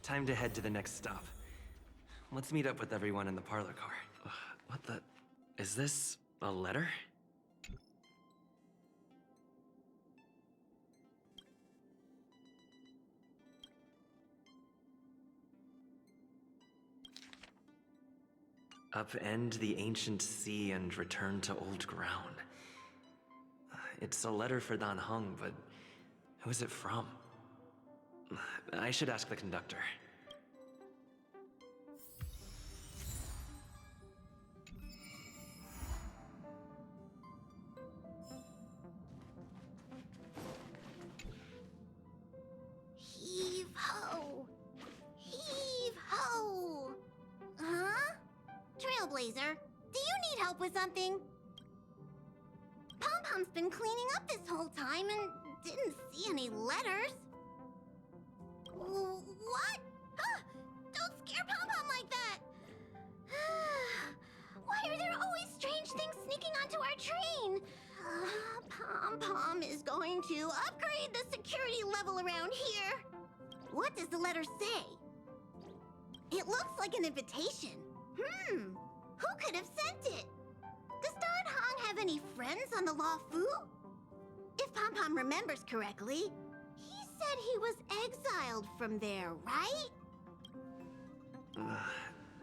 time to head to the next stop. Let's meet up with everyone in the parlor car. What the... Is this a letter? Upend the ancient sea and return to old ground. It's a letter for Dan Heng, but who is it from? I should ask the conductor. Heave-ho! Heave-ho! Huh? Trailblazer, do you need help with something? Pom-Pom's been cleaning up this whole time and didn't see any letters. What? Huh? Don't scare Pom-Pom like that! Why are there always strange things sneaking onto our train? Pom-Pom is going to upgrade the security level around here. What does the letter say? It looks like an invitation. Who could have sent it? Does Dan Heng have any friends on the Law Fu? If Pom-Pom remembers correctly, he said he was exiled from there, right?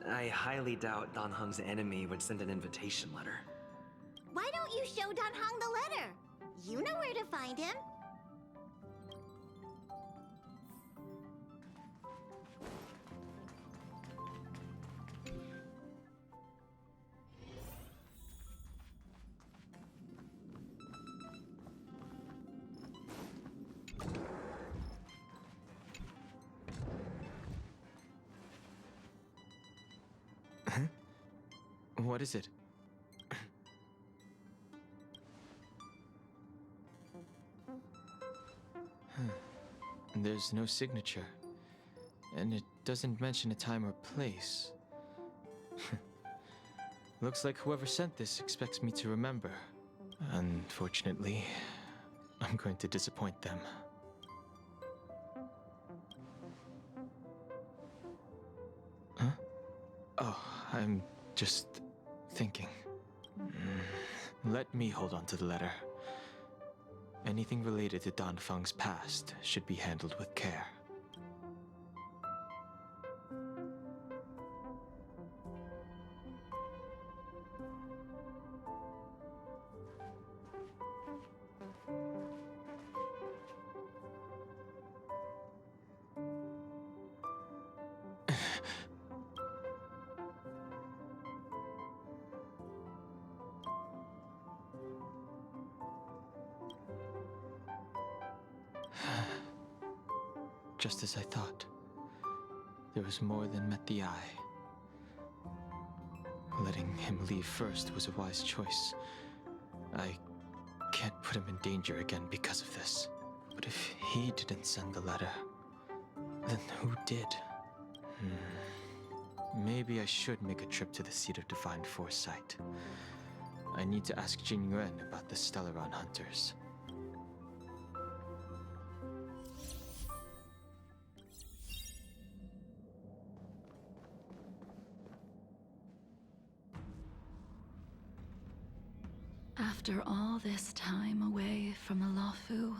I highly doubt Dan Heng's enemy would send an invitation letter. Why don't you show Dan Heng the letter? You know where to find him. What is it? There's no signature, and it doesn't mention a time or place. Looks like whoever sent this expects me to remember. Unfortunately, I'm going to disappoint them. Huh? Oh, I'm just thinking. Let me hold on to the letter. Anything related to Dan Feng's past should be handled with care. Just as I thought. There was more than met the eye. Letting him leave first was a wise choice. I can't put him in danger again because of this. But if he didn't send the letter, then who did? Maybe I should make a trip to the seat of divine foresight. I need to ask Jing Yuan about the Stellaron hunters. After all this time away from the Luofu,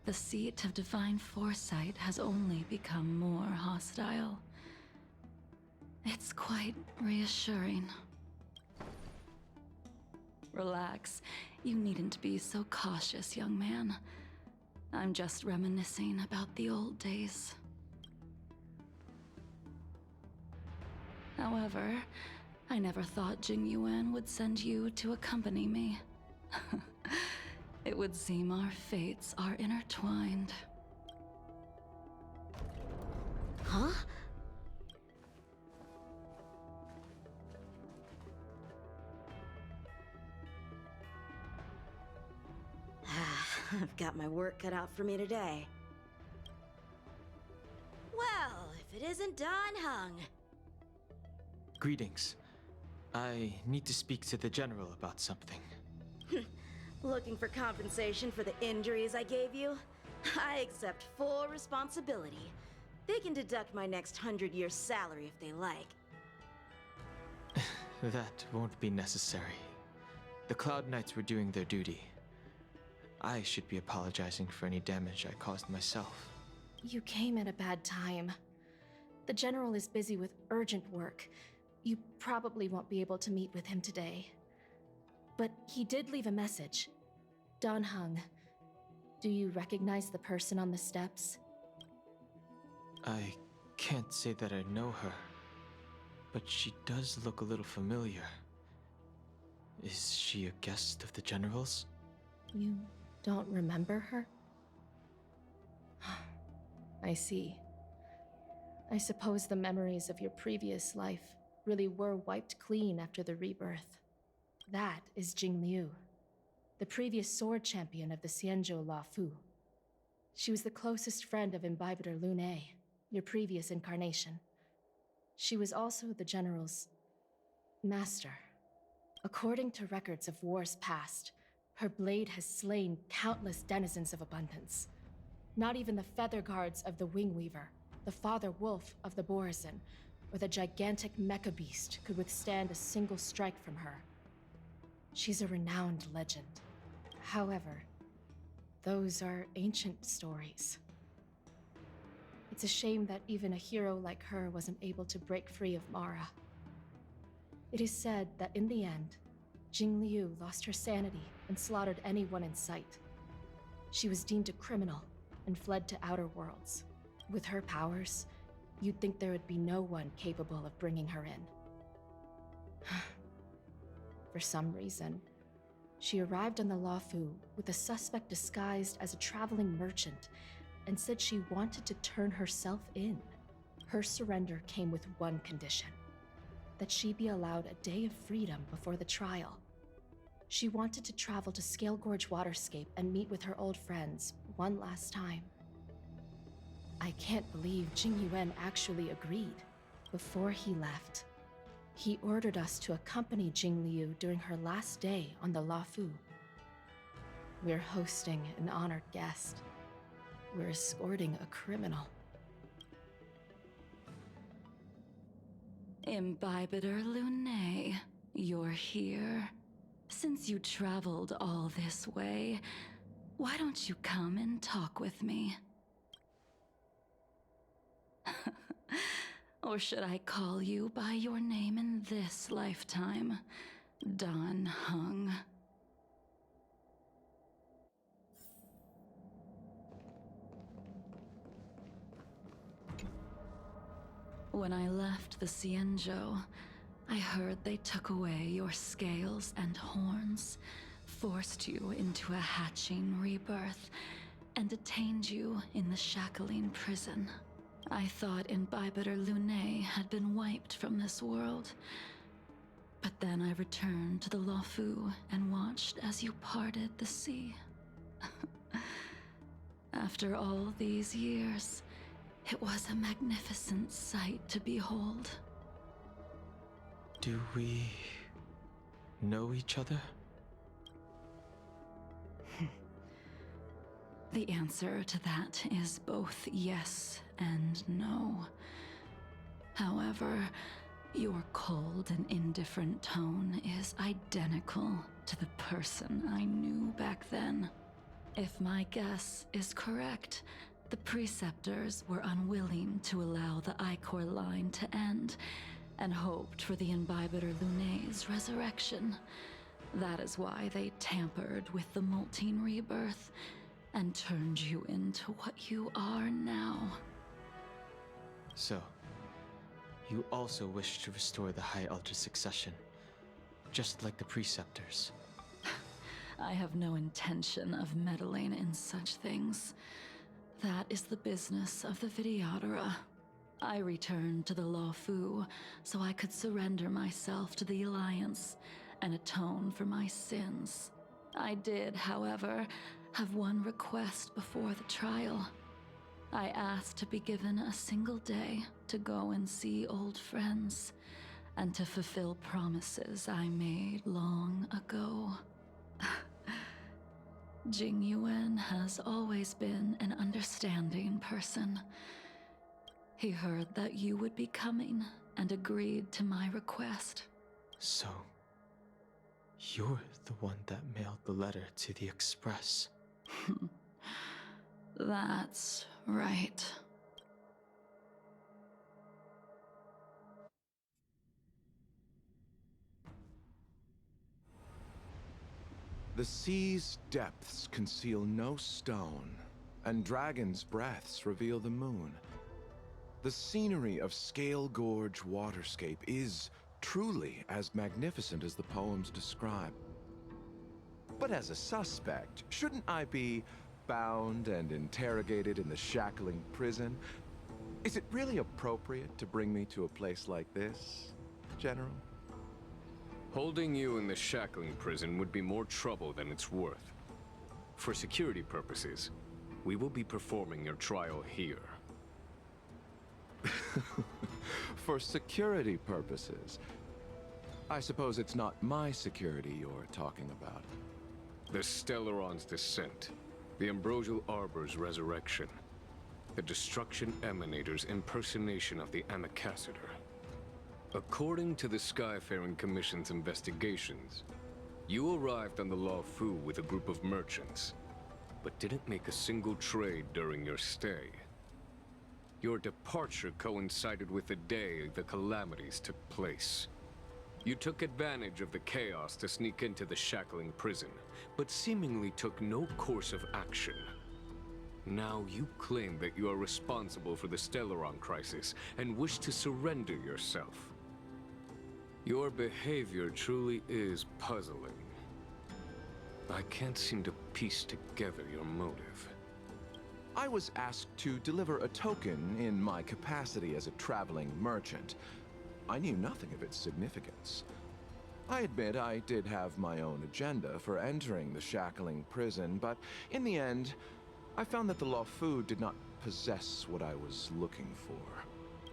the seat of divine foresight has only become more hostile. It's quite reassuring. Relax. You needn't be so cautious, young man. I'm just reminiscing about the old days. However, I never thought Jing Yuan would send you to accompany me. It would seem our fates are intertwined. Huh? I've got my work cut out for me today. Well, if it isn't Dan Heng. Greetings. I need to speak to the General about something. Looking for compensation for the injuries I gave you? I accept full responsibility. They can deduct my next 100-year salary if they like. That won't be necessary. The Cloud Knights were doing their duty. I should be apologizing for any damage I caused myself. You came at a bad time. The General is busy with urgent work. You probably won't be able to meet with him today. But he did leave a message. Dan Heng. Do you recognize the person on the steps? I can't say that I know her, but she does look a little familiar. Is she a guest of the General's? You don't remember her? I see. I suppose the memories of your previous life really were wiped clean after the rebirth. That is Jing Liu, the previous sword champion of the Xianzhou Luofu. She was the closest friend of Imbibitor Lune, your previous incarnation. She was also the General's master. According to records of wars past, her blade has slain countless denizens of abundance. Not even the feather guards of the Wing Weaver, the father wolf of the Borazon, or the gigantic mecha beast could withstand a single strike from her. She's a renowned legend. However, those are ancient stories. It's a shame that even a hero like her wasn't able to break free of Mara. It is said that in the end, Jing Liu lost her sanity and slaughtered anyone in sight. She was deemed a criminal and fled to outer worlds. With her powers, you'd think there would be no one capable of bringing her in. For some reason, she arrived on the Luofu with a suspect disguised as a traveling merchant and said she wanted to turn herself in. Her surrender came with one condition: that she be allowed a day of freedom before the trial. She wanted to travel to 𝐂𝐥𝐸 Waterscape and meet with her old friends one last time. I can't believe Jing Yuan actually agreed. Before he left, he ordered us to accompany Jing Liu during her last day on the Luofu. We're hosting an honored guest. We're escorting a criminal. Imbibitor Lune, you're here. Since you traveled all this way, why don't you come and talk with me? Or should I call you by your name in this lifetime? Dan Heng. When I left the Xianzhou, I heard they took away your scales and horns, forced you into a hatching rebirth, and detained you in the Shackling prison. I thought Imbibitor Lune had been wiped from this world. But then I returned to the Luofu and watched as you parted the sea. After all these years, it was a magnificent sight to behold. Do we know each other? The answer to that is both yes and no. However, your cold and indifferent tone is identical to the person I knew back then. If my guess is correct, the Preceptors were unwilling to allow the Ichor line to end, and hoped for the Imbibitor Lune's resurrection. That is why they tampered with the molting rebirth, and turned you into what you are now. So, you also wish to restore the High Elder succession, just like the Preceptors. I have no intention of meddling in such things. That is the business of the Videodora. I returned to the Luofu so I could surrender myself to the Alliance and atone for my sins. I did, however, have one request before the trial. I asked to be given a single day to go and see old friends, and to fulfill promises I made long ago. Jing Yuan has always been an understanding person. He heard that you would be coming and agreed to my request. So, you're the one that mailed the letter to the Express. That's right. The sea's depths conceal no stone, and dragons' breaths reveal the moon. The scenery of Scale Gorge Waterscape is truly as magnificent as the poems describe. But as a suspect, shouldn't I be bound and interrogated in the shackling prison? Is it really appropriate to bring me to a place like this, General? Holding you in the shackling prison would be more trouble than it's worth. For security purposes, we will be performing your trial here. For security purposes? I suppose it's not my security you're talking about. The Stellaron's descent, the Ambrosial Arbor's resurrection, the Destruction Emanator's impersonation of the Ambassador. According to the Skyfaring Commission's investigations, you arrived on the Luofu with a group of merchants, but didn't make a single trade during your stay. Your departure coincided with the day the calamities took place. You took advantage of the chaos to sneak into the shackling prison, but seemingly took no course of action. Now you claim that you are responsible for the Stellaron crisis and wish to surrender yourself. Your behavior truly is puzzling. I can't seem to piece together your motive. I was asked to deliver a token in my capacity as a traveling merchant. I knew nothing of its significance. I admit I did have my own agenda for entering the shackling prison, but in the end, I found that the Luofu did not possess what I was looking for.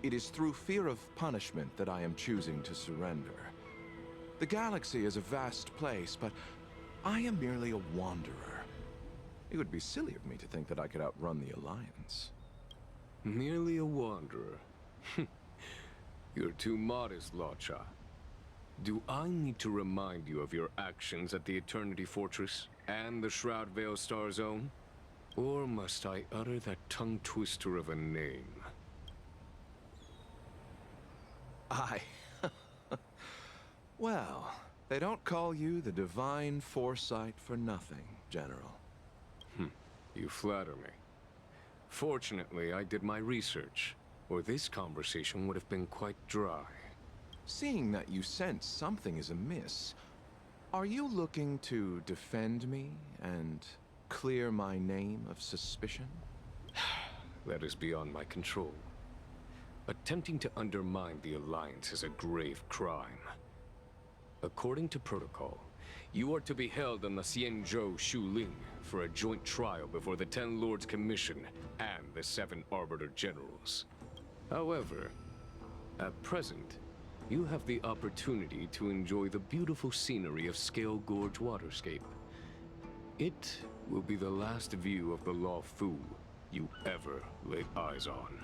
It is through fear of punishment that I am choosing to surrender. The galaxy is a vast place, but I am merely a wanderer. It would be silly of me to think that I could outrun the Alliance. Merely a wanderer? You're too modest, Locha. Do I need to remind you of your actions at the Eternity Fortress and the Shroud Veil Star Zone? Or must I utter that tongue twister of a name? Well, they don't call you the Divine Foresight for nothing, General. You flatter me. Fortunately, I did my research, or this conversation would have been quite dry. Seeing that you sense something is amiss, are you looking to defend me and clear my name of suspicion? That is beyond my control. Attempting to undermine the Alliance is a grave crime. According to protocol, you are to be held on the Xianzhou Shuling for a joint trial before the 10 Lords Commission and the 7 Arbiter Generals. However, at present, you have the opportunity to enjoy the beautiful scenery of Scale Gorge Waterscape. It will be the last view of the Luofu you ever lay eyes on.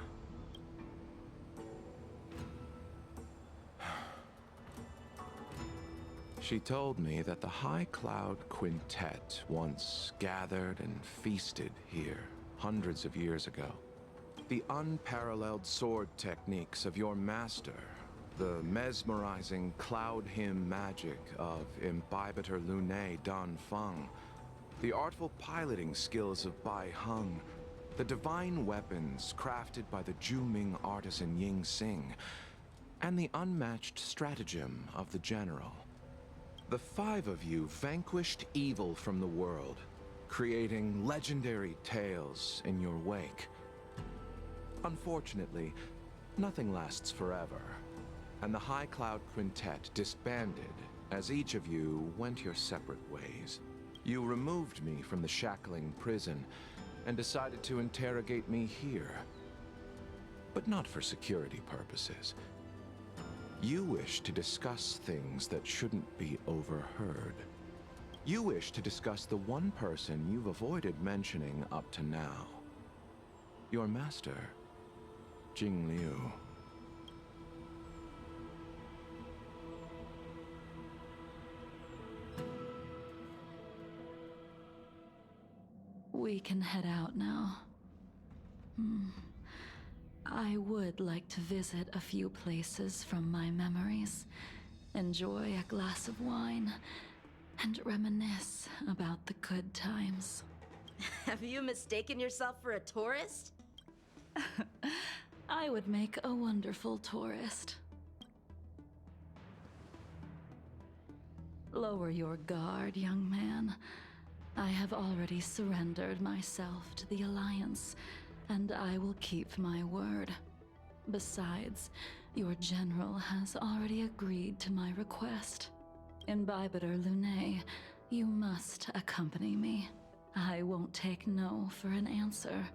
She told me that the High Cloud Quintet once gathered and feasted here hundreds of years ago. The unparalleled sword techniques of your master, the mesmerizing cloud hymn magic of Imbibitor Lunae Dan Feng, the artful piloting skills of Bai Heng, the divine weapons crafted by the Juming artisan Ying Xing, and the unmatched stratagem of the General. The 5 of you vanquished evil from the world, creating legendary tales in your wake. Unfortunately, nothing lasts forever, and the High Cloud Quintet disbanded as each of you went your separate ways. You removed me from the shackling prison and decided to interrogate me here. But not for security purposes. You wish to discuss things that shouldn't be overheard. You wish to discuss the one person you've avoided mentioning up to now. Your master. Jing-Liu. We can head out now. I would like to visit a few places from my memories, enjoy a glass of wine, and reminisce about the good times. Have you mistaken yourself for a tourist? I would make a wonderful tourist. Lower your guard, young man. I have already surrendered myself to the Alliance, and I will keep my word. Besides, your general has already agreed to my request. Imbibiter Luné, you must accompany me. I won't take no for an answer.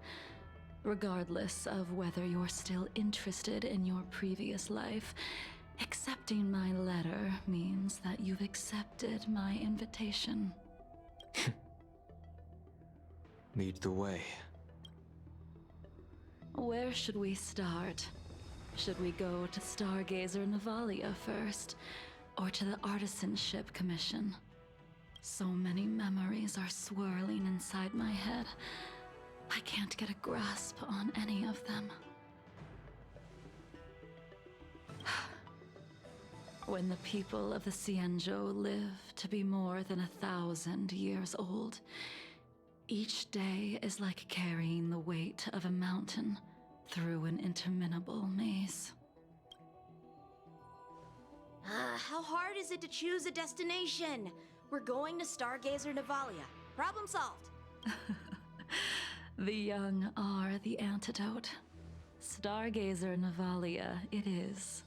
Regardless of whether you're still interested in your previous life, accepting my letter means that you've accepted my invitation. Lead the way. Where should we start? Should we go to Stargazer Navalia first, or to the Artisanship Commission? So many memories are swirling inside my head. I can't get a grasp on any of them. When the people of the Xianzhou live to be more than 1,000 years old, each day is like carrying the weight of a mountain through an interminable maze. How hard is it to choose a destination? We're going to Stargazer Navalia. Problem solved. The young are the antidote. Stargazer Navalia it is.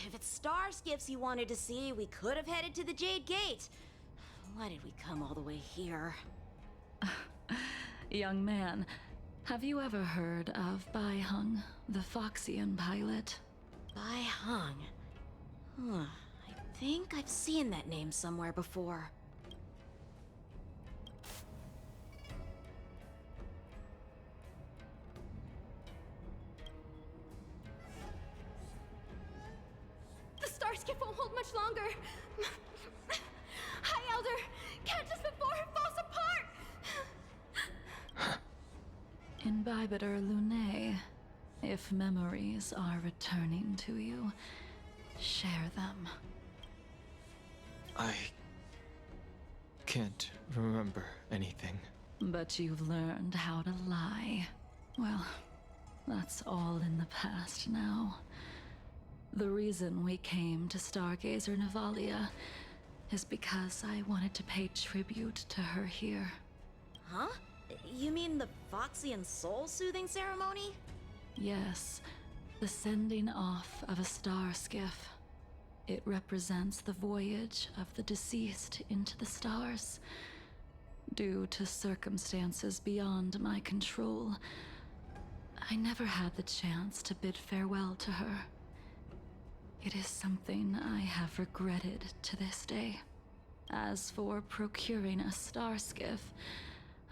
If it's star skiffs you wanted to see, we could have headed to the Jade Gate. Why did we come all the way here? Young man, have you ever heard of Baiheng, the Foxian pilot? Baiheng. I think I've seen that name somewhere before. The star skiff won't hold much longer. Hi, Elder! Catch us before it falls apart! Imbibiter Luné, if memories are returning to you, share them. I can't remember anything. But you've learned how to lie. Well, that's all in the past now. The reason we came to Stargazer Navalia is because I wanted to pay tribute to her here. Huh? You mean the Foxian soul-soothing ceremony? Yes, the sending off of a star skiff. It represents the voyage of the deceased into the stars. Due to circumstances beyond my control, I never had the chance to bid farewell to her. It is something I have regretted to this day. As for procuring a star skiff,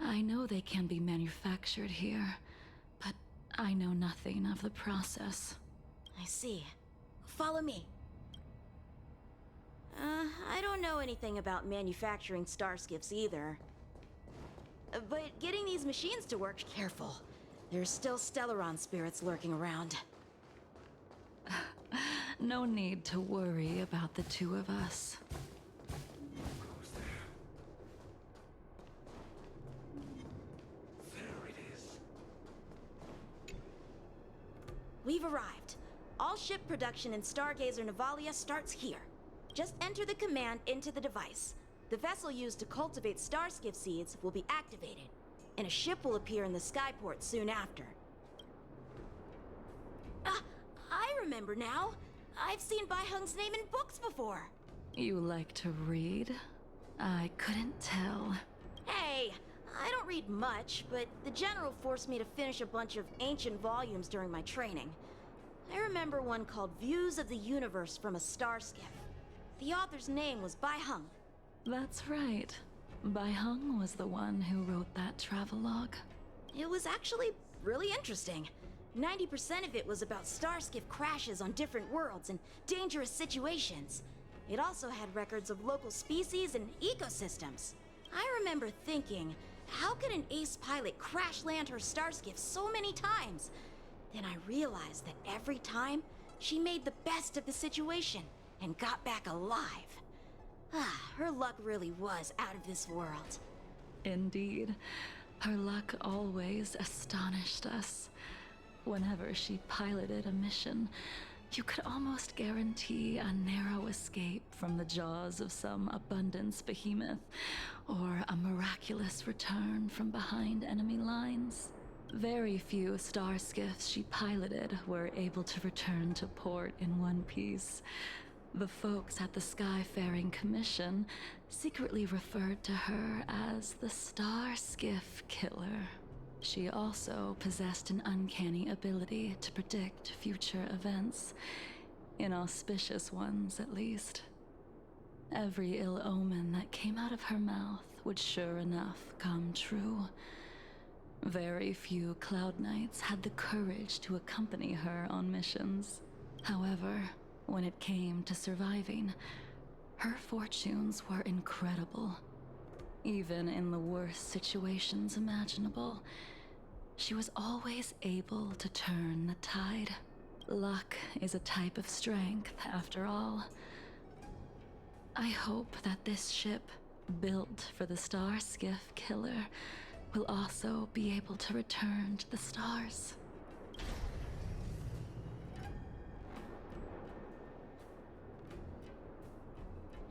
I know they can be manufactured here, but I know nothing of the process. I see. Follow me. I don't know anything about manufacturing star skiffs either. But getting these machines to work, careful. There's still Stellaron spirits lurking around. No need to worry about the two of us. There it is. We've arrived. All ship production in Stargazer Navalia starts here. Just enter the command into the device. The vessel used to cultivate starskiff seeds will be activated, and a ship will appear in the skyport soon after. I remember now. I've seen Baiheng's name in books before. You like to read? I couldn't tell. Hey, I don't read much, but the General forced me to finish a bunch of ancient volumes during my training. I remember one called Views of the Universe from a Star Skiff. The author's name was 𝐵𝐻𝐻𝐿. That's right. 𝐵𝐻𝐻𝐿 was the one who wrote that travelogue. It was actually really interesting. 90% of it was about star skiff crashes on different worlds and dangerous situations. It also had records of local species and ecosystems. I remember thinking, how could an ace pilot crash land her star skiff so many times? Then I realized that every time, she made the best of the situation and got back alive. Her luck really was out of this world. Indeed. Her luck always astonished us. Whenever she piloted a mission, you could almost guarantee a narrow escape from the jaws of some abundance behemoth, or a miraculous return from behind enemy lines. Very few star skiffs she piloted were able to return to port in one piece. The folks at the Skyfaring Commission secretly referred to her as the Star Skiff Killer. She also possessed an uncanny ability to predict future events, inauspicious ones at least. Every ill omen that came out of her mouth would sure enough come true. Very few Cloud Knights had the courage to accompany her on missions. However, when it came to surviving, her fortunes were incredible. Even in the worst situations imaginable, she was always able to turn the tide. Luck is a type of strength, after all. I hope that this ship, built for the Star Skiff Killer, will also be able to return to the stars.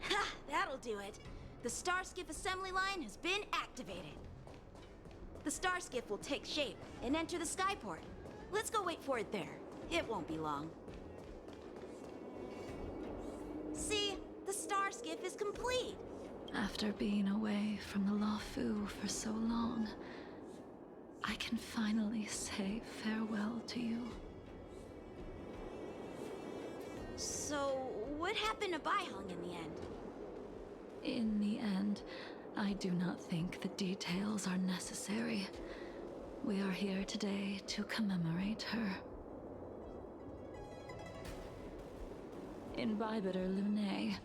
Ha! That'll do it. The Star Skiff assembly line has been activated. The Star Skiff will take shape and enter the skyport. Let's go wait for it there. It won't be long. See? The Star Skiff is complete. After being away from the 𝐿afu for so long, I can finally say farewell to you. So, what happened to 𝐵𝐻𝐻𝐿 in the end? In the end, I do not think the details are necessary. We are here today to commemorate her. In 𝐕𝐴𝐵𝐵𝐿,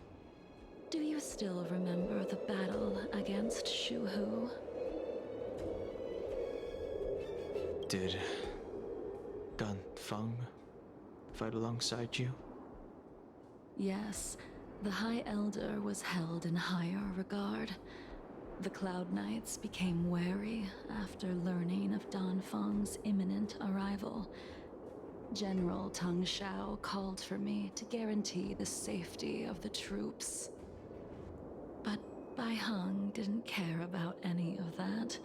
do you still remember the battle against Shuhu? Did Dan Feng fight alongside you? Yes, the High Elder was held in higher regard. The Cloud Knights became wary after learning of Dan Feng's imminent arrival. General Tang Xiao called for me to guarantee the safety of the troops. But 𝐵𝐻𝐻𝐿 didn't care about any of that.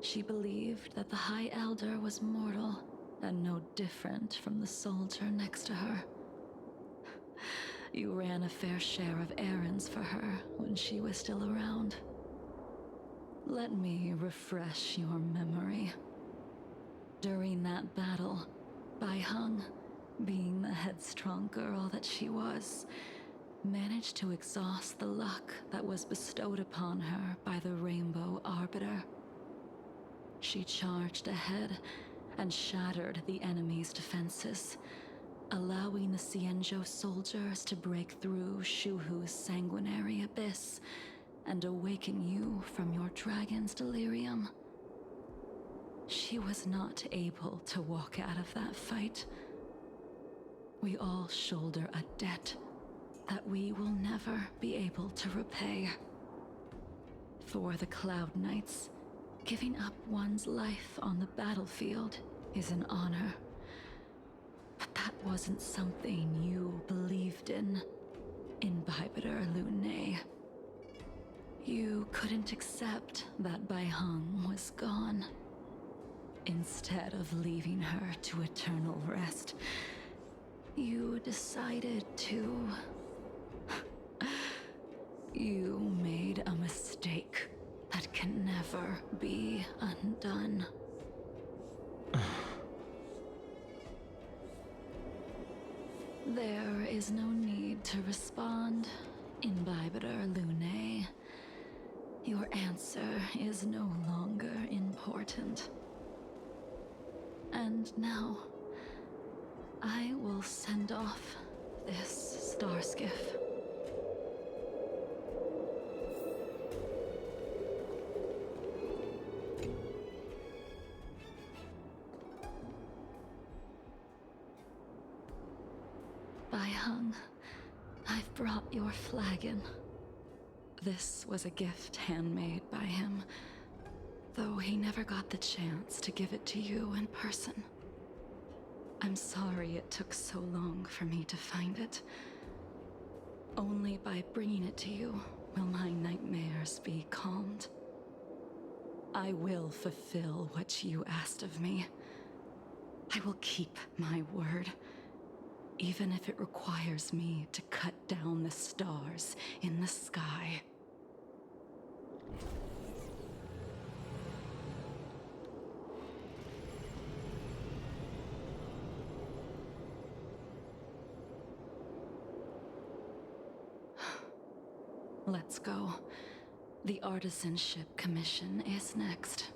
She believed that the High Elder was mortal and no different from the soldier next to her. You ran a fair share of errands for her when she was still around. Let me refresh your memory. During that battle, 𝐵𝐻𝐻𝐿, being the headstrong girl that she was, managed to exhaust the luck that was bestowed upon her by the Rainbow Arbiter. She charged ahead and shattered the enemy's defenses, allowing the Xianzhou soldiers to break through Shuhu's sanguinary abyss and awaken you from your dragon's delirium. She was not able to walk out of that fight. We all shoulder a debt that we will never be able to repay. For the Cloud Knights, giving up one's life on the battlefield is an honor. But that wasn't something you believed in 𝐕𝐴𝐵𝐿. You couldn't accept that 𝐵𝐻𝐻𝐿 was gone. Instead of leaving her to eternal rest, you decided to... You made a mistake that can never be undone. There is no need to respond, Imbibiter Lune. Your answer is no longer important. And now, I will send off this star skiff. Hung, I've brought your flagon. This was a gift handmade by him, though he never got the chance to give it to you in person. I'm sorry it took so long for me to find it. Only by bringing it to you will my nightmares be calmed. I will fulfill what you asked of me. I will keep my word. Even if it requires me to cut down the stars in the sky. Let's go. The Artisanship Commission is next.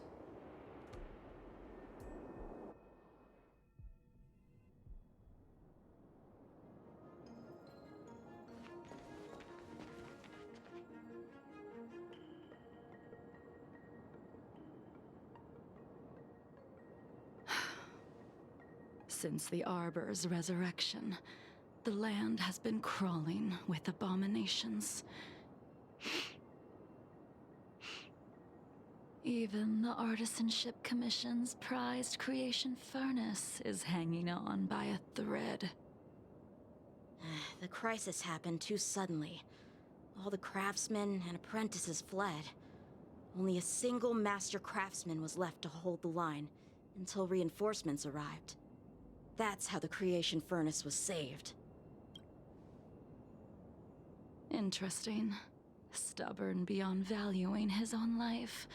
Since the Arbor's resurrection, the land has been crawling with abominations. Even the Artisanship Commission's prized creation furnace is hanging on by a thread. The crisis happened too suddenly. All the craftsmen and apprentices fled. Only a single master craftsman was left to hold the line until reinforcements arrived. That's how the creation furnace was saved. Interesting. Stubborn beyond valuing his own life.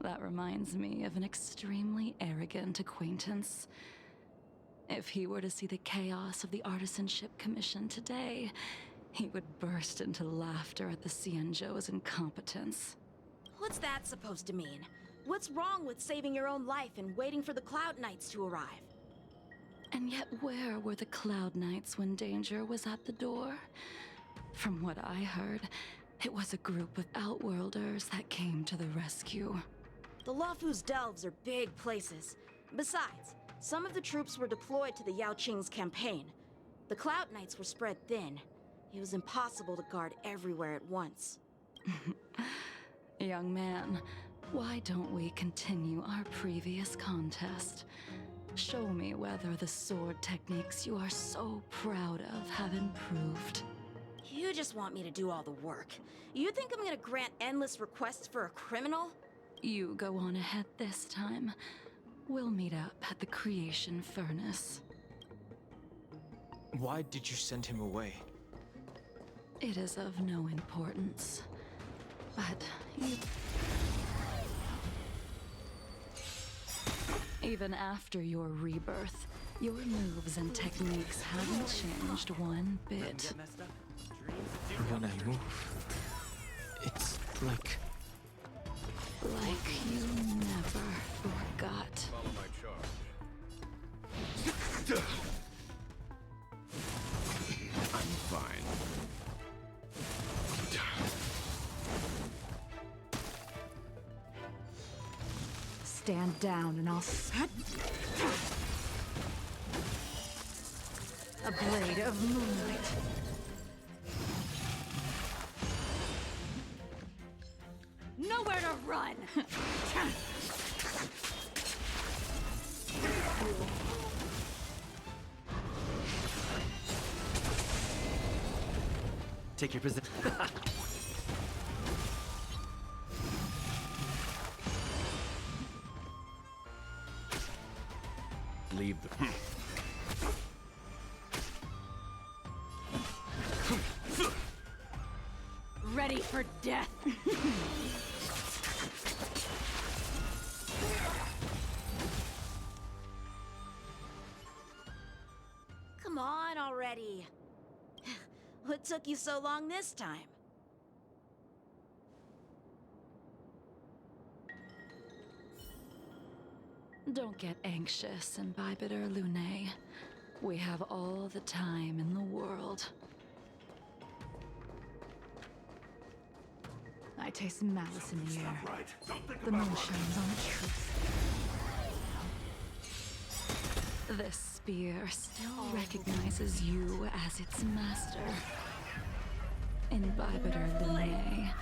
That reminds me of an extremely arrogant acquaintance. If he were to see the chaos of the Artisanship Commission today, he would burst into laughter at the 𝐂𝐥𝐸𝐲's incompetence. What's that supposed to mean? What's wrong with saving your own life and waiting for the Cloud Knights to arrive? And yet where were the Cloud Knights when danger was at the door? From what I heard, it was a group of Outworlders that came to the rescue. The Luofu's delves are big places. Besides, some of the troops were deployed to the Yao Qing's campaign. The Cloud Knights were spread thin. It was impossible to guard everywhere at once. Young man, why don't we continue our previous contest? Show me whether the sword techniques you are so proud of have improved. You just want me to do all the work. You think I'm gonna grant endless requests for a criminal? You go on ahead this time. We'll meet up at the creation furnace. Why did you send him away? It is of no importance. But you... Even after your rebirth, your moves and techniques haven't changed one bit. When I move, it's like you never forgot. Follow my charge. I'm fine. Stand down and I'll... A blade of moonlight. Nowhere to run! Take your position. Leave the... Ready for death! Come on. already! What took you so long this time? Don't get anxious, 𝐕𝐵𝐵𝐴. We have all the time in the world. I taste malice in the air. The moon shines on the truth. This spear still recognizes you as its master. 𝐕𝐵𝐵𝐴,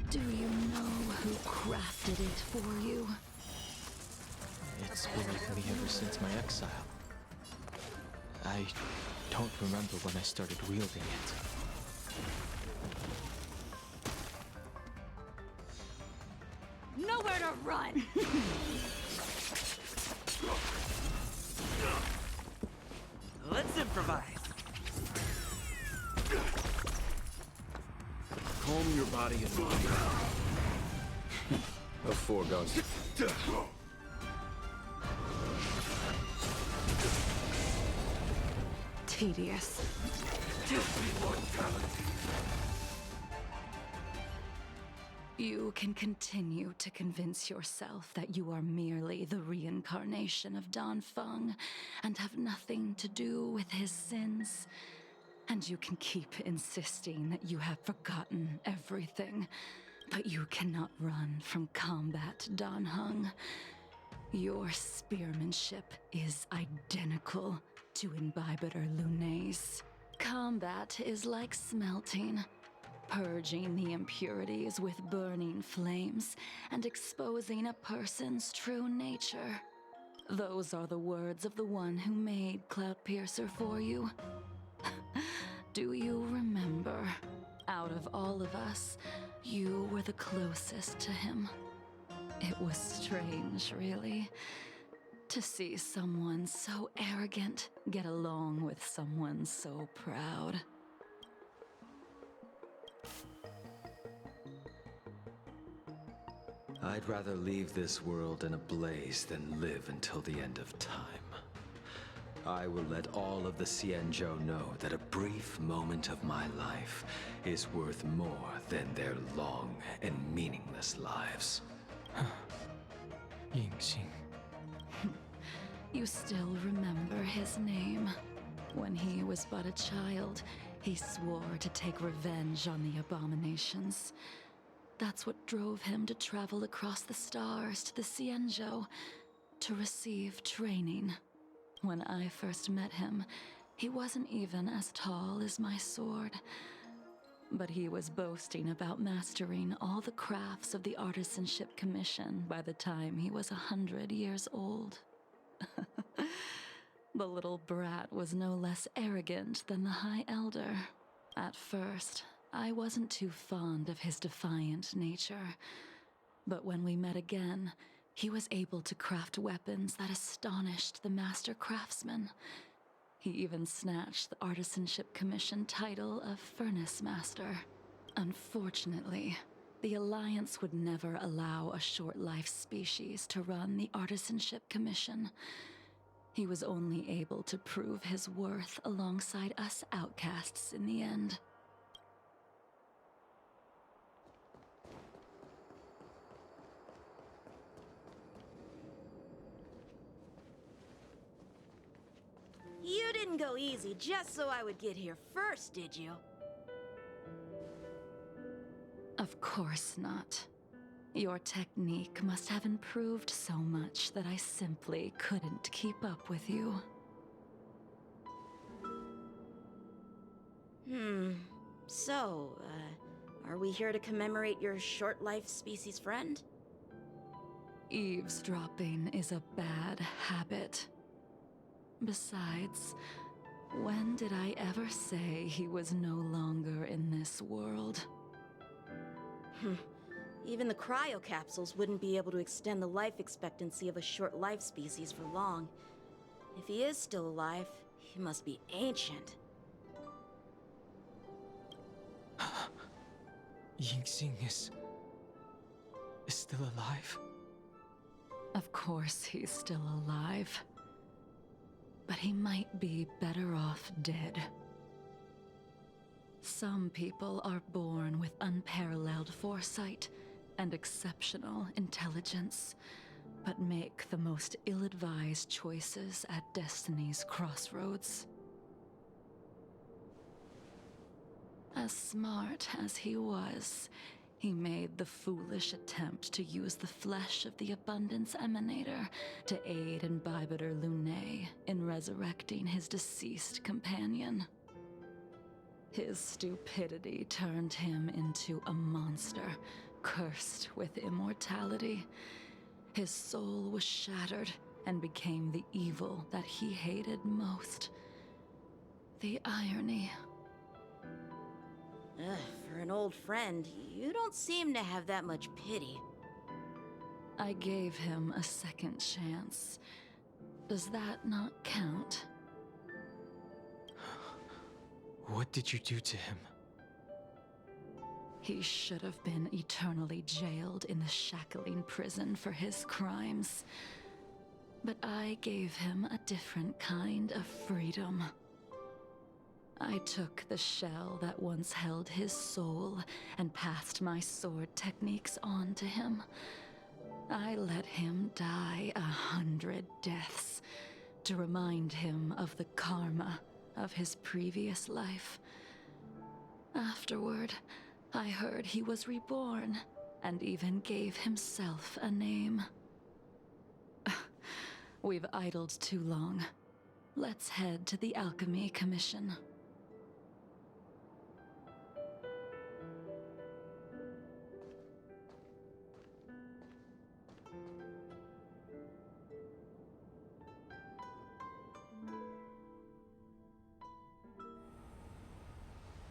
do you know who crafted it for you? It's been with me ever since my exile. I don't remember when I started wielding it. Nowhere to run! Let's improvise. Calm your body and mind. A foregone. Tedious. You can continue to convince yourself that you are merely the reincarnation of Dan Feng and have nothing to do with his sins. And you can keep insisting that you have forgotten everything, but you cannot run from combat, Dan Heng. Your spearmanship is identical to 𝐕𝐵𝐵𝐴's. Combat is like smelting, purging the impurities with burning flames and exposing a person's true nature. Those are the words of the one who made Cloudpiercer for you. Do you remember? Out of all of us, you were the closest to him. It was strange, really, to see someone so arrogant get along with someone so proud. I'd rather leave this world in a blaze than live until the end of time. I will let all of the 𝐶𝑖ANzhou know that a brief moment of my life is worth more than their long and meaningless lives. Yingxing. You still remember his name. When he was but a child, he swore to take revenge on the abominations. That's what drove him to travel across the stars to the 𝐶𝑖ANzhou to receive training. When I first met him, he wasn't even as tall as my sword. But he was boasting about mastering all the crafts of the Artisanship Commission by the time he was 100 years old. The little brat was no less arrogant than the High Elder. At first, I wasn't too fond of his defiant nature. But when we met again, he was able to craft weapons that astonished the master craftsman. He even snatched the Artisanship Commission title of Furnace Master. Unfortunately, the Alliance would never allow a short-life species to run the Artisanship Commission. He was only able to prove his worth alongside us outcasts in the end. You didn't go easy just so I would get here first, did you? Of course not. Your technique must have improved so much that I simply couldn't keep up with you. So, are we here to commemorate your short-life species friend? Eavesdropping is a bad habit. Besides, when did I ever say he was no longer in this world? Even the cryocapsules wouldn't be able to extend the life expectancy of a short-life species for long. If he is still alive, he must be ancient. Yingxing is still alive? Of course he's still alive. but he might be better off dead. Some people are born with unparalleled foresight and exceptional intelligence, but make the most ill-advised choices at destiny's crossroads. As smart as he was, he made the foolish attempt to use the flesh of the Abundance Emanator to aid in 𝐕𝐵𝐺 𝐸 in resurrecting his deceased companion. His stupidity turned him into a monster, cursed with immortality. His soul was shattered and became the evil that he hated most. The irony. For an old friend, you don't seem to have that much pity. I gave him a second chance. Does that not count? What did you do to him? He should have been eternally jailed in the shackling prison for his crimes. But I gave him a different kind of freedom. I took the shell that once held his soul and passed my sword techniques on to him. I let him die 100 deaths to remind him of the karma of his previous life. Afterward, I heard he was reborn and even gave himself a name. We've idled too long. Let's head to the Alchemy Commission.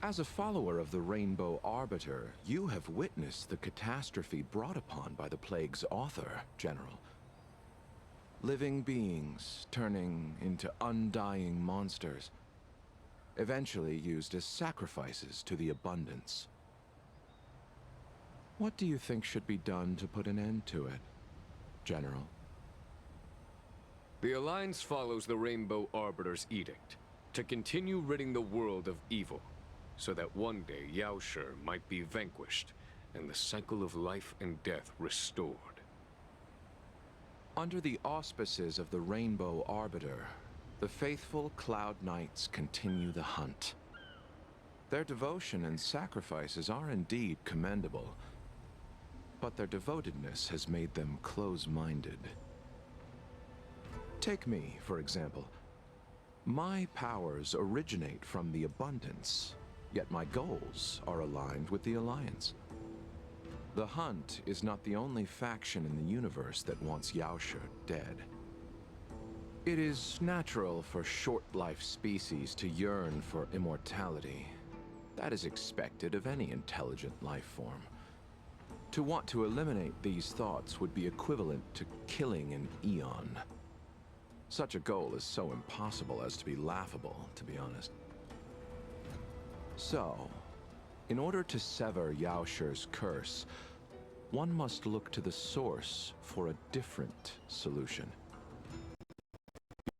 As a follower of the Rainbow Arbiter, you have witnessed the catastrophe brought upon by the plague's author, General. Living beings turning into undying monsters, eventually used as sacrifices to the Abundance. What do you think should be done to put an end to it, General? The Alliance follows the Rainbow Arbiter's edict to continue ridding the world of evil, so that one day 𝐿 might be vanquished and the cycle of life and death restored. Under the auspices of the Rainbow Arbiter, the faithful Cloud Knights continue the hunt. Their devotion and sacrifices are indeed commendable, but their devotedness has made them close-minded. Take me, for example. My powers originate from the Abundance, yet my goals are aligned with the Alliance. The Hunt is not the only faction in the universe that wants 𝐿 dead. It is natural for short-life species to yearn for immortality. That is expected of any intelligent life form. To want to eliminate these thoughts would be equivalent to killing an eon. Such a goal is so impossible as to be laughable, to be honest. So, in order to sever 𝐿's curse, one must look to the source for a different solution.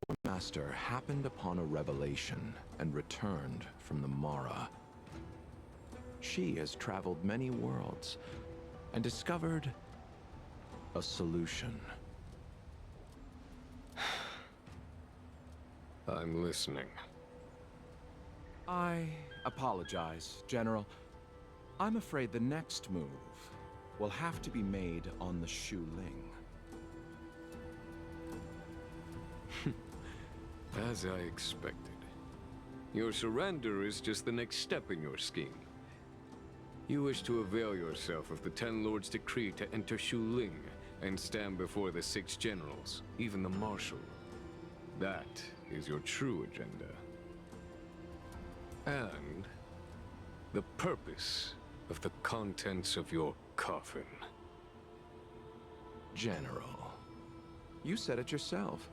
Your master happened upon a revelation and returned from the Mara. She has traveled many worlds and discovered a solution. I'm listening. I apologize, General. I'm afraid the next move will have to be made on the Shu Ling. As I expected. Your surrender is just the next step in your scheme. You wish to avail yourself of the Ten Lords' decree to enter Shu Ling and stand before the 6 generals, even the Marshal. That is your true agenda. And the purpose of the contents of your coffin. General, you said it yourself.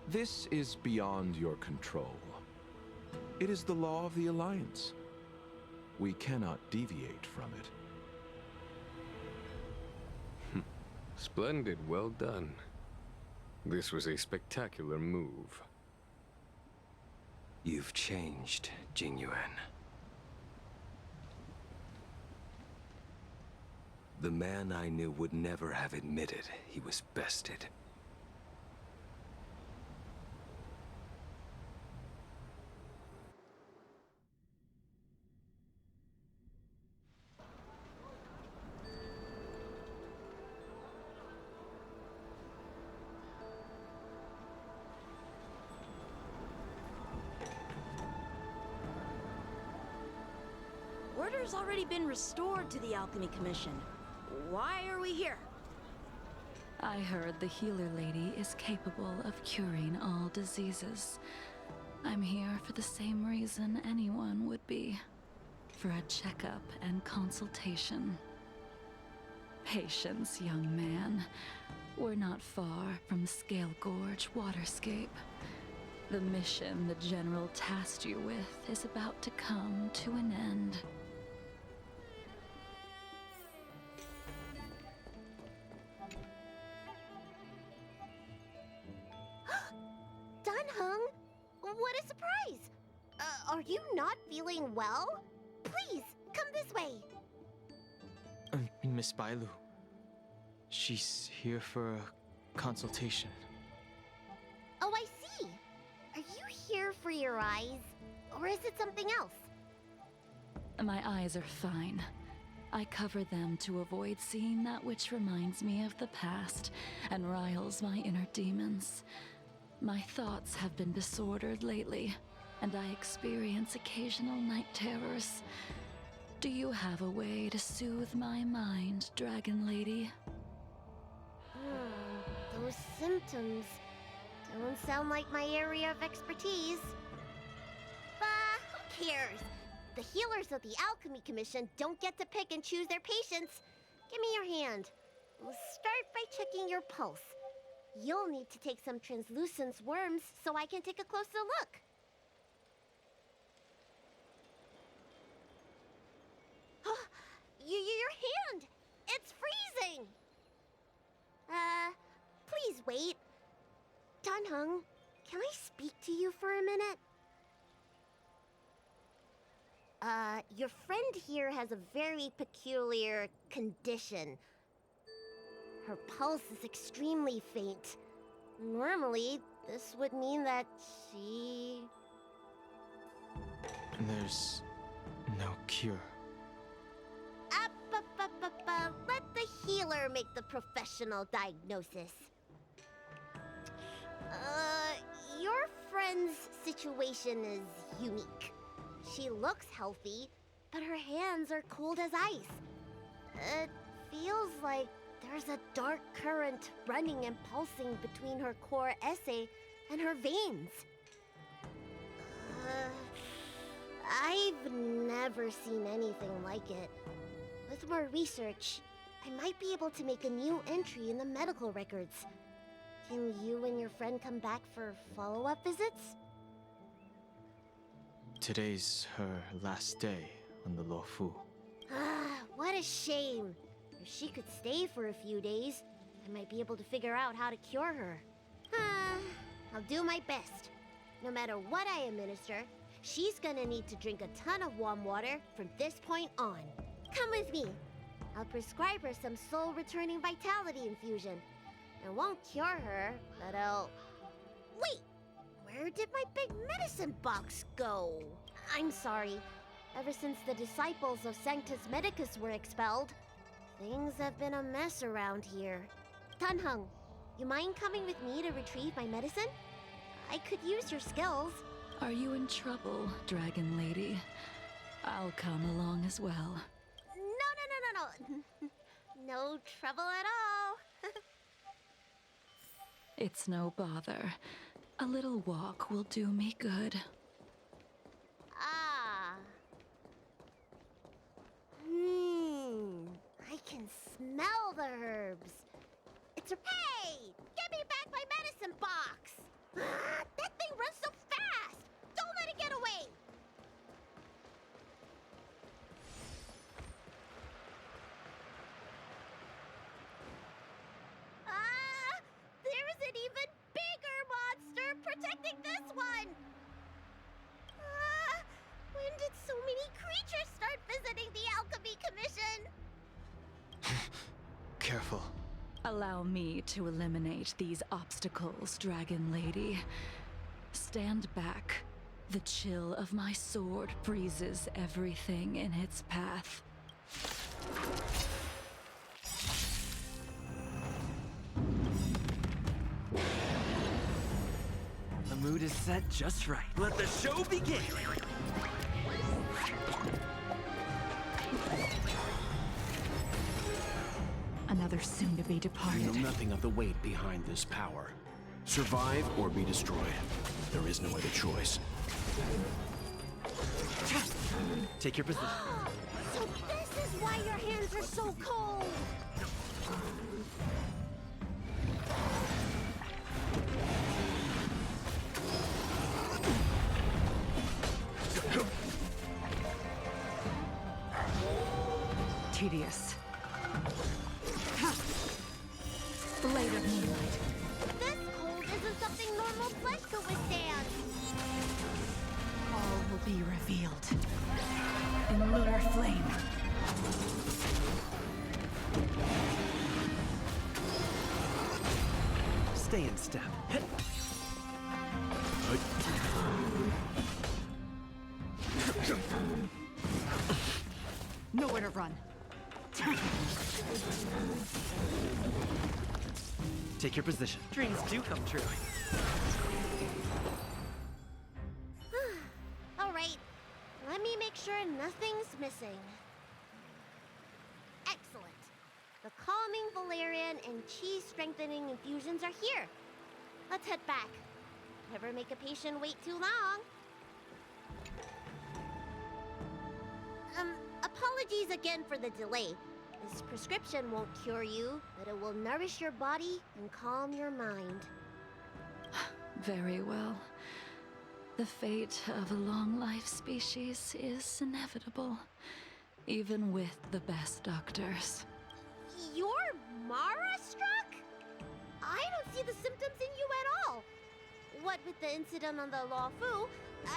This is beyond your control. It is the law of the Alliance. We cannot deviate from it. Splendid, well done. This was a spectacular move. You've changed, Jingyuan. The man I knew would never have admitted he was bested. Order's already been restored to the Alchemy Commission. Why are we here? I heard the healer lady is capable of curing all diseases. I'm here for the same reason anyone would be. For a checkup and consultation. Patience, young man. We're not far from 𝐂𝐥𝐸 waterscape. The mission the General tasked you with is about to come to an end. Dunhung, what a surprise! Are you not feeling well? Please, come this way. Miss Bailu. She's here for a consultation. Oh, I see. Are you here for your eyes? Or is it something else? My eyes are fine. I cover them to avoid seeing that which reminds me of the past and riles my inner demons. My thoughts have been disordered lately, and I experience occasional night terrors. Do you have a way to soothe my mind, Dragon Lady? Those symptoms don't sound like my area of expertise. But who cares? The healers of the Alchemy Commission don't get to pick and choose their patients. Give me your hand. We'll start by checking your pulse. You'll need to take some translucence worms so I can take a closer look. Your hand! It's freezing! Please wait. Dunhung, can I speak to you for a minute? Your friend here has a very peculiar condition. Her pulse is extremely faint. Normally, this would mean that she... There's no cure. Let the healer make the professional diagnosis. Your friend's situation is unique. She looks healthy, but her hands are cold as ice. It feels like there's a dark current running and pulsing between her 𝐵𝐸𝐿 and her veins. I've never seen anything like it. With more research, I might be able to make a new entry in the medical records. Can you and your friend come back for follow-up visits? Today's her last day on the Luofu. What a shame. If she could stay for a few days, I might be able to figure out how to cure her. I'll do my best. No matter what I administer, she's gonna need to drink a ton of warm water from this point on. Come with me. I'll prescribe her some soul-returning vitality infusion. It won't cure her, but I'll... Wait! Where did my big medicine box go? I'm sorry. Ever since the disciples of Sanctus Medicus were expelled, things have been a mess around here. Dunhung, you mind coming with me to retrieve my medicine? I could use your skills. Are you in trouble, Dragon Lady? I'll come along as well. No. No trouble at all. It's no bother. A little walk will do me good. I can smell the herbs. It's a... Hey! Give me back my medicine box! That thing runs so fast! Don't let it get away! There's an even bigger monster protecting this one! careful. Allow me to eliminate these obstacles, Dragon Lady. Stand back. The chill of my sword freezes everything in its path. The mood is set just right. Let the show begin! Another soon-to-be departed. You know nothing of the weight behind this power. Survive or be destroyed. There is no other choice. Take your position. So this is why your hands are so cold! Tedious. Blade of moonlight. This cold isn't something normal flesh could withstand! All will be revealed in lunar flame. Stay in step. Nowhere to run. Take your position. Dreams do come true. Alright, let me make sure nothing's missing. Excellent. The calming valerian and chi strengthening infusions are here. Let's head back. Never make a patient wait too long. Apologies again for the delay. This prescription won't cure you, but it will nourish your body and calm your mind. Very well. The fate of a long-life species is inevitable, even with the best doctors. You're Mara-struck? I don't see the symptoms in you at all. What with the incident on the Lawfu,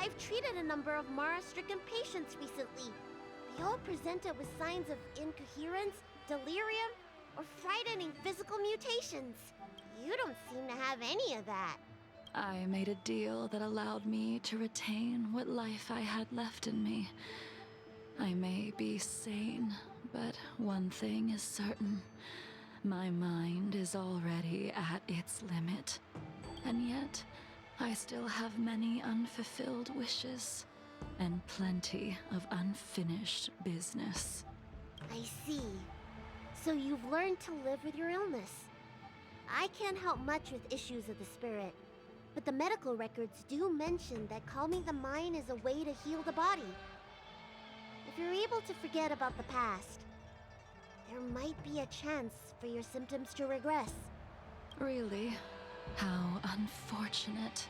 I've treated a number of Mara-stricken patients recently. They all presented with signs of incoherence, delirium, or frightening physical mutations. You don't seem to have any of that. I made a deal that allowed me to retain what life I had left in me. I may be sane, but one thing is certain. My mind is already at its limit. And yet, I still have many unfulfilled wishes. And plenty of unfinished business. I see. So you've learned to live with your illness. I can't help much with issues of the spirit, but the medical records do mention that calming the mind is a way to heal the body. If you're able to forget about the past, there might be a chance for your symptoms to regress. Really? How unfortunate.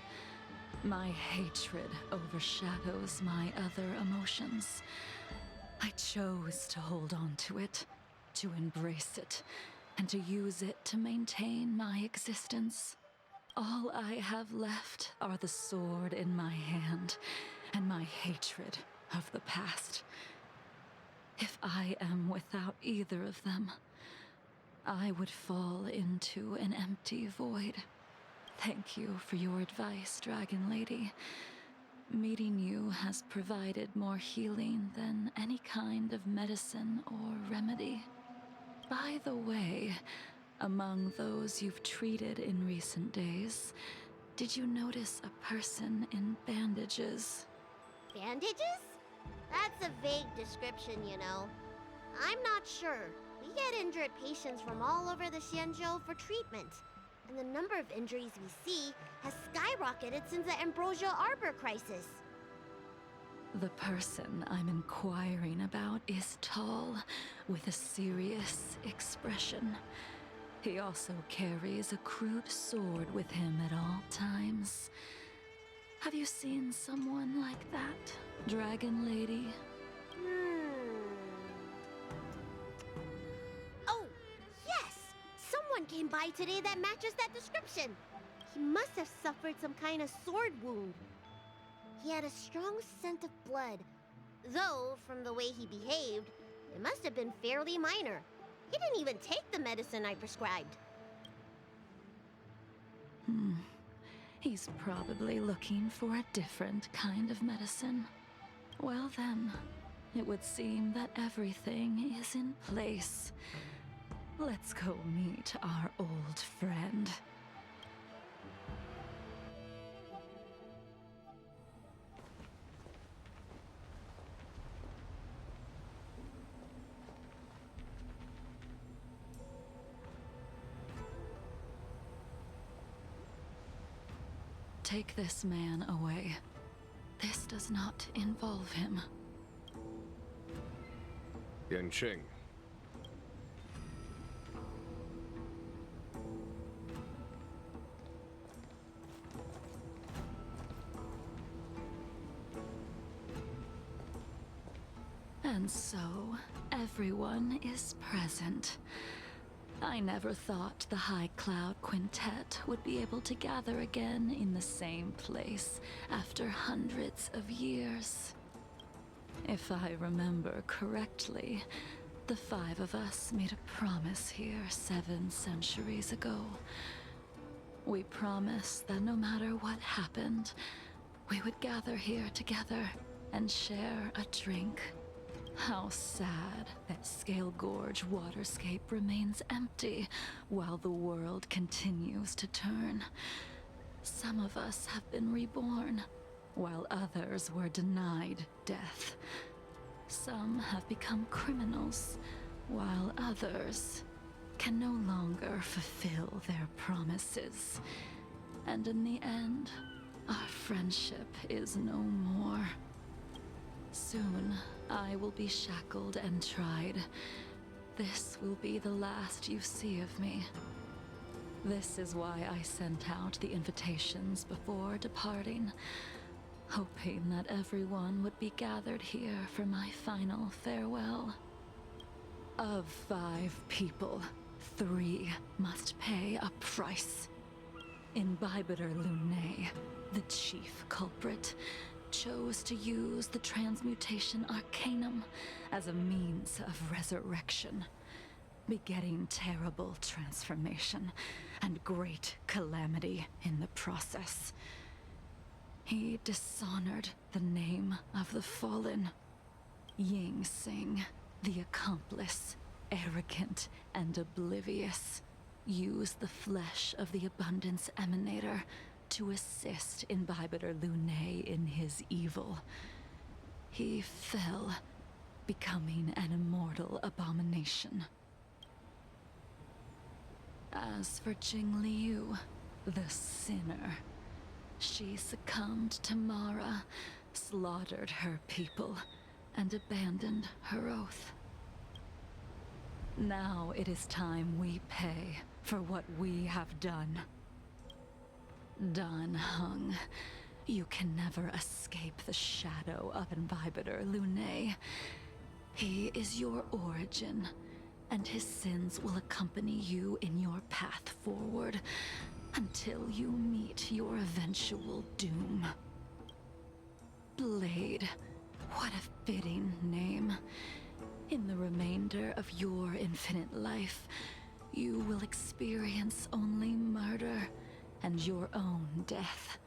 My hatred overshadows my other emotions. I chose to hold on to it, to embrace it, and to use it to maintain my existence. All I have left are the sword in my hand and my hatred of the past. If I am without either of them, I would fall into an empty void. Thank you for your advice, Dragon Lady. Meeting you has provided more healing than any kind of medicine or remedy. By the way, among those you've treated in recent days, did you notice a person in bandages? Bandages? That's a vague description, you know. I'm not sure. We get injured patients from all over the Xianzhou for treatment. And the number of injuries we see has skyrocketed since the Ambrosial Arbor crisis. The person I'm inquiring about is tall, with a serious expression. He also carries a crude sword with him at all times. Have you seen someone like that, Dragon Lady? Oh, yes! Someone came by today that matches that description. He must have suffered some kind of sword wound. He had a strong scent of blood, though from the way he behaved, it must have been fairly minor. He didn't even take the medicine I prescribed. He's probably looking for a different kind of medicine. Well then, it would seem that everything is in place. Let's go meet our old friend. Take this man away. This does not involve him. Yanqing. And so, everyone is present. I never thought the High Cloud Quintet would be able to gather again in the same place after hundreds of years. If I remember correctly, the 5 of us made a promise here 7 centuries ago. We promised that no matter what happened, we would gather here together and share a drink. How sad that Scale Gorge waterscape remains empty while the world continues to turn. Some of us have been reborn, while others were denied death. Some have become criminals, while others can no longer fulfill their promises. And in the end, our friendship is no more. Soon, I will be shackled and tried. This will be the last you see of me. This is why I sent out the invitations before departing, hoping that everyone would be gathered here for my final farewell. Of 5 people, 3 must pay a price. Imbibitor Lunae, the chief culprit, chose to use the transmutation arcanum as a means of resurrection, begetting terrible transformation and great calamity in the process. He dishonored the name of the fallen. Ying-Sing, the accomplice, arrogant and oblivious, used the flesh of the Abundance Emanator to assist Imbibitor Lunae in his evil. He fell, becoming an immortal abomination. As for Jingliu, the sinner, she succumbed to Mara, slaughtered her people, and abandoned her oath. Now it is time we pay for what we have done. Dan Heng, you can never escape the shadow of Imbibitor Lunae. He is your origin, and his sins will accompany you in your path forward until you meet your eventual doom. Blade, what a fitting name. In the remainder of your infinite life, you will experience only murder and your own death,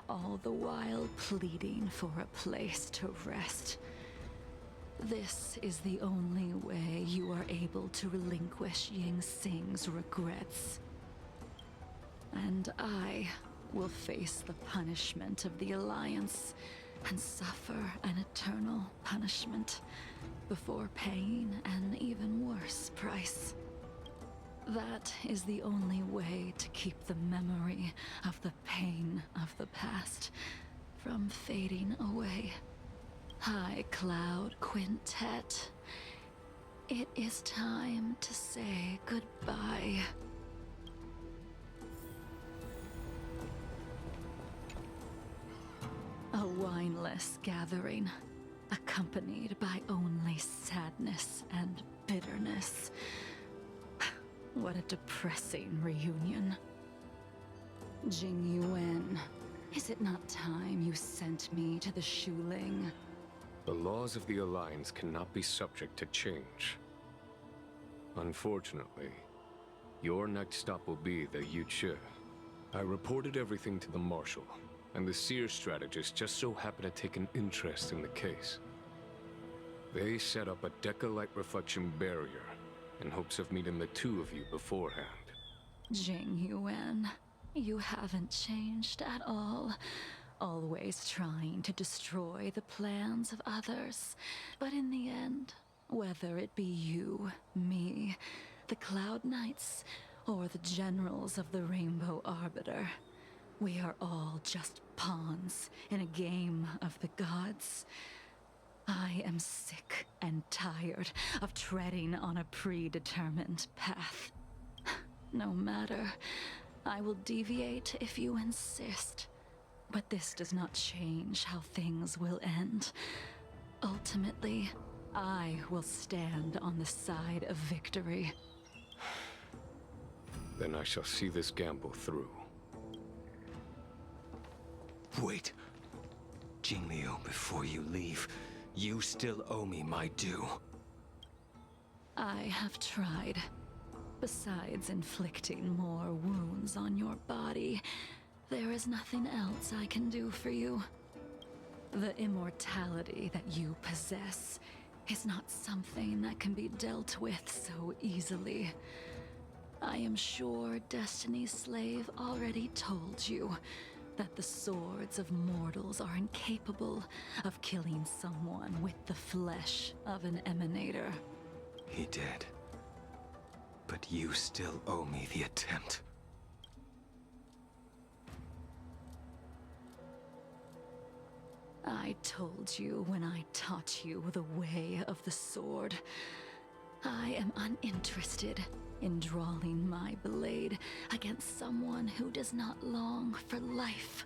all the while pleading for a place to rest. This is the only way you are able to relinquish Ying-Sing's regrets. And I will face the punishment of the Alliance and suffer an eternal punishment before paying an even worse price. That is the only way to keep the memory of the pain of the past from fading away. High Cloud Quintet, it is time to say goodbye. A wineless gathering, accompanied by only sadness and bitterness. What a depressing reunion. Jingyuan, is it not time you sent me to the Shuling? The laws of the Alliance cannot be subject to change. Unfortunately, your next stop will be the 𝐂𝐥𝐸. I reported everything to the Marshal, and the Seer strategist just so happened to take an interest in the case. They set up a Deca light reflection barrier in hopes of meeting the two of you beforehand. Jingyuan, you haven't changed at all. Always trying to destroy the plans of others. But in the end, whether it be you, me, the Cloud Knights, or the generals of the Rainbow Arbiter, we are all just pawns in a game of the gods. I am sick and tired of treading on a predetermined path. No matter, I will deviate if you insist. But this does not change how things will end. Ultimately, I will stand on the side of victory. Then I shall see this gamble through. Wait. Jingliu, before you leave, you still owe me my due. I have tried. Besides inflicting more wounds on your body, there is nothing else I can do for you. The immortality that you possess is not something that can be dealt with so easily. I am sure Destiny's Slave already told you that the swords of mortals are incapable of killing someone with the flesh of an emanator. He did. But you still owe me the attempt. I told you when I taught you the way of the sword. I am uninterested in drawing my blade against someone who does not long for life,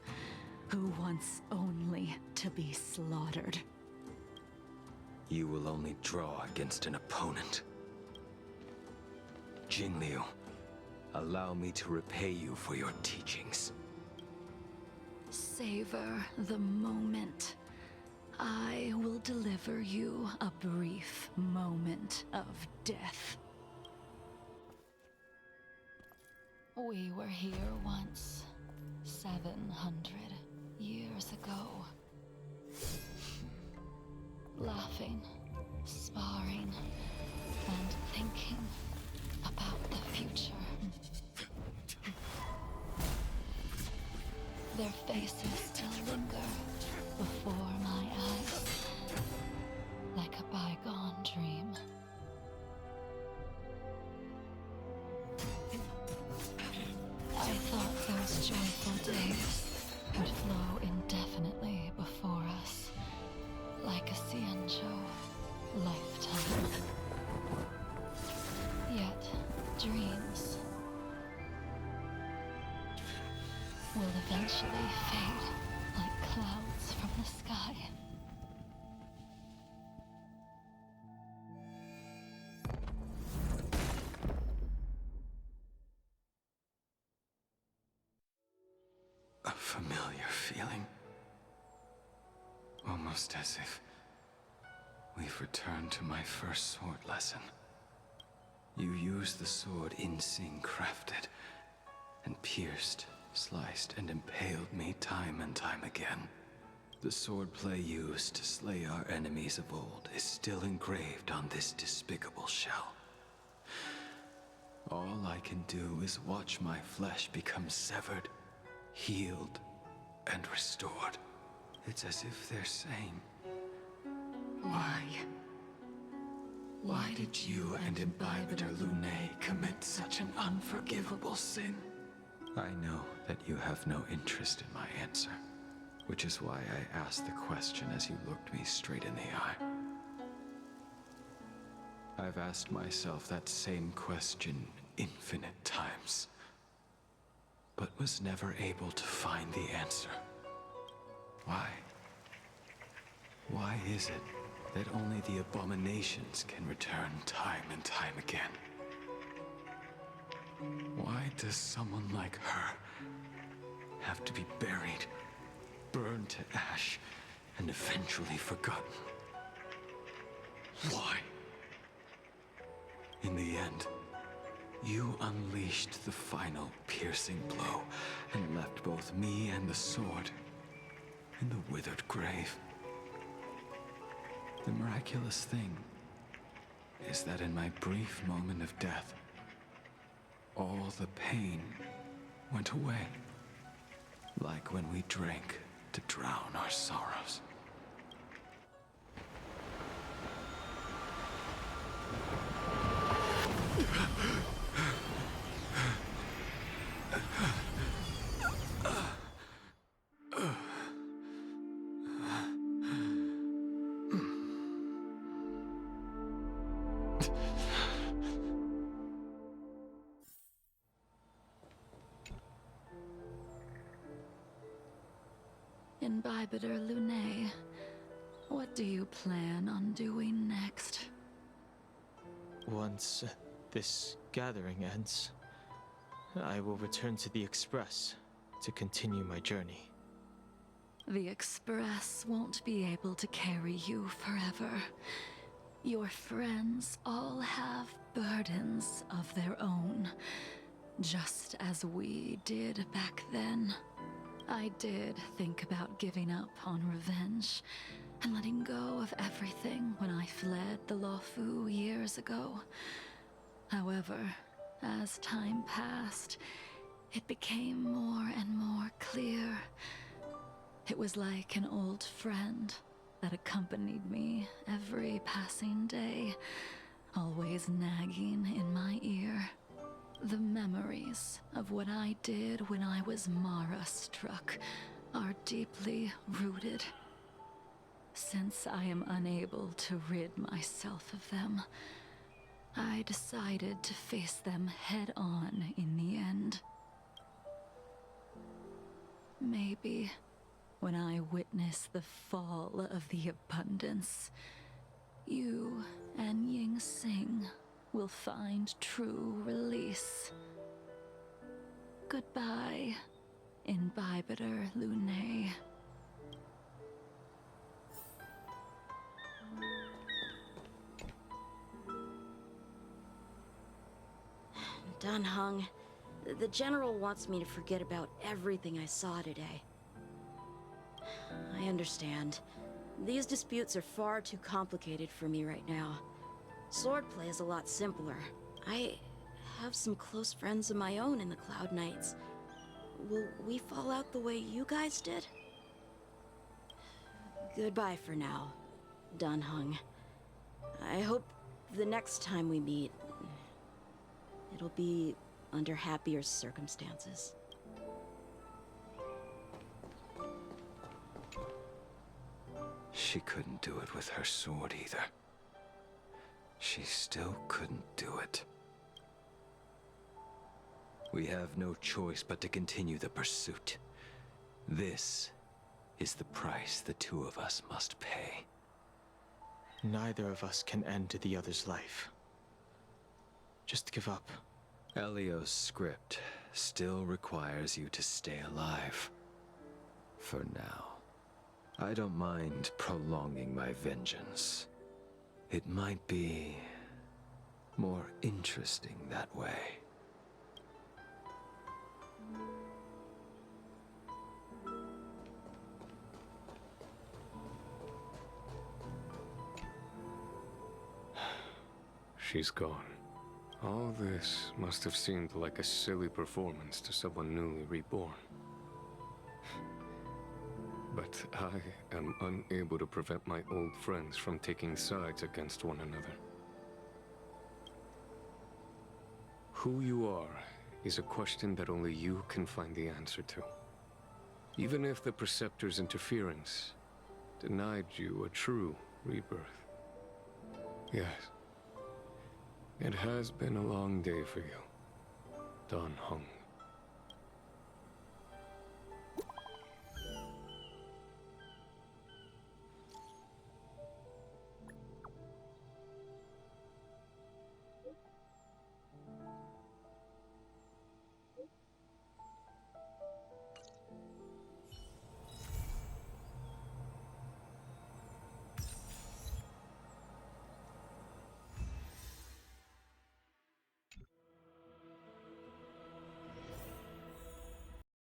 who wants only to be slaughtered. You will only draw against an opponent. Jingliu, allow me to repay you for your teachings. Savor the moment. I will deliver you a brief moment of death. We were here once, 700 years ago. Laughing, sparring, and thinking about the future. Their faces still linger before my eyes, like a bygone dream. I thought those joyful days would flow indefinitely before us, like a 𝐂𝐥𝐸 lifetime. Yet, dreams will eventually fade like clouds from the sky. A familiar feeling. Almost as if we've returned to my first sword lesson. You used the sword 𝐸𝐴 crafted, and pierced, sliced, and impaled me time and time again. The swordplay used to slay our enemies of old is still engraved on this despicable shell. All I can do is watch my flesh become severed, healed, and restored. It's as if they're saying, why? Why did you and Imbibitor 𝐿une commit such an unforgivable sin? I know that you have no interest in my answer, which is why I asked the question as you looked me straight in the eye. I've asked myself that same question infinite times, but was never able to find the answer. Why? Why is it that only the abominations can return time and time again? Why does someone like her have to be buried, burned to ash, and eventually forgotten? Why? In the end, you unleashed the final piercing blow and left both me and the sword in the withered grave. The miraculous thing is that in my brief moment of death, all the pain went away, like when we drank to drown our sorrows. 𝐕𝐞𝐫𝐬𝐢𝐨, what do you plan on doing next? Once this gathering ends, I will return to the Express to continue my journey. The Express won't be able to carry you forever. Your friends all have burdens of their own, just as we did back then. I did think about giving up on revenge and letting go of everything when I fled the 𝐓𝐽 years ago. However, as time passed, it became more and more clear. It was like an old friend that accompanied me every passing day, always nagging in my ear. The memories of what I did when I was Mara-struck are deeply rooted. Since I am unable to rid myself of them, I decided to face them head-on in the end. Maybe when I witness the fall of the abundance, you and Ying Sing will find true release. Goodbye, 𝐕𝐴𝐬𝐢𝐨. Dan-Heng, the General wants me to forget about everything I saw today. I understand. These disputes are far too complicated for me right now. Swordplay is a lot simpler. I have some close friends of my own in the Cloud Knights. Will we fall out the way you guys did? Goodbye for now, Dan-Heng. I hope the next time we meet, it'll be under happier circumstances. She couldn't do it with her sword either. She still couldn't do it. We have no choice but to continue the pursuit. This is the price the two of us must pay. Neither of us can end the other's life. Just give up. Elio's script still requires you to stay alive. For now. I don't mind prolonging my vengeance. It might be more interesting that way. She's gone. All this must have seemed like a silly performance to someone newly reborn. But I am unable to prevent my old friends from taking sides against one another. Who you are is a question that only you can find the answer to. Even if the Preceptor's interference denied you a true rebirth. Yes, it has been a long day for you, Dan-Heng.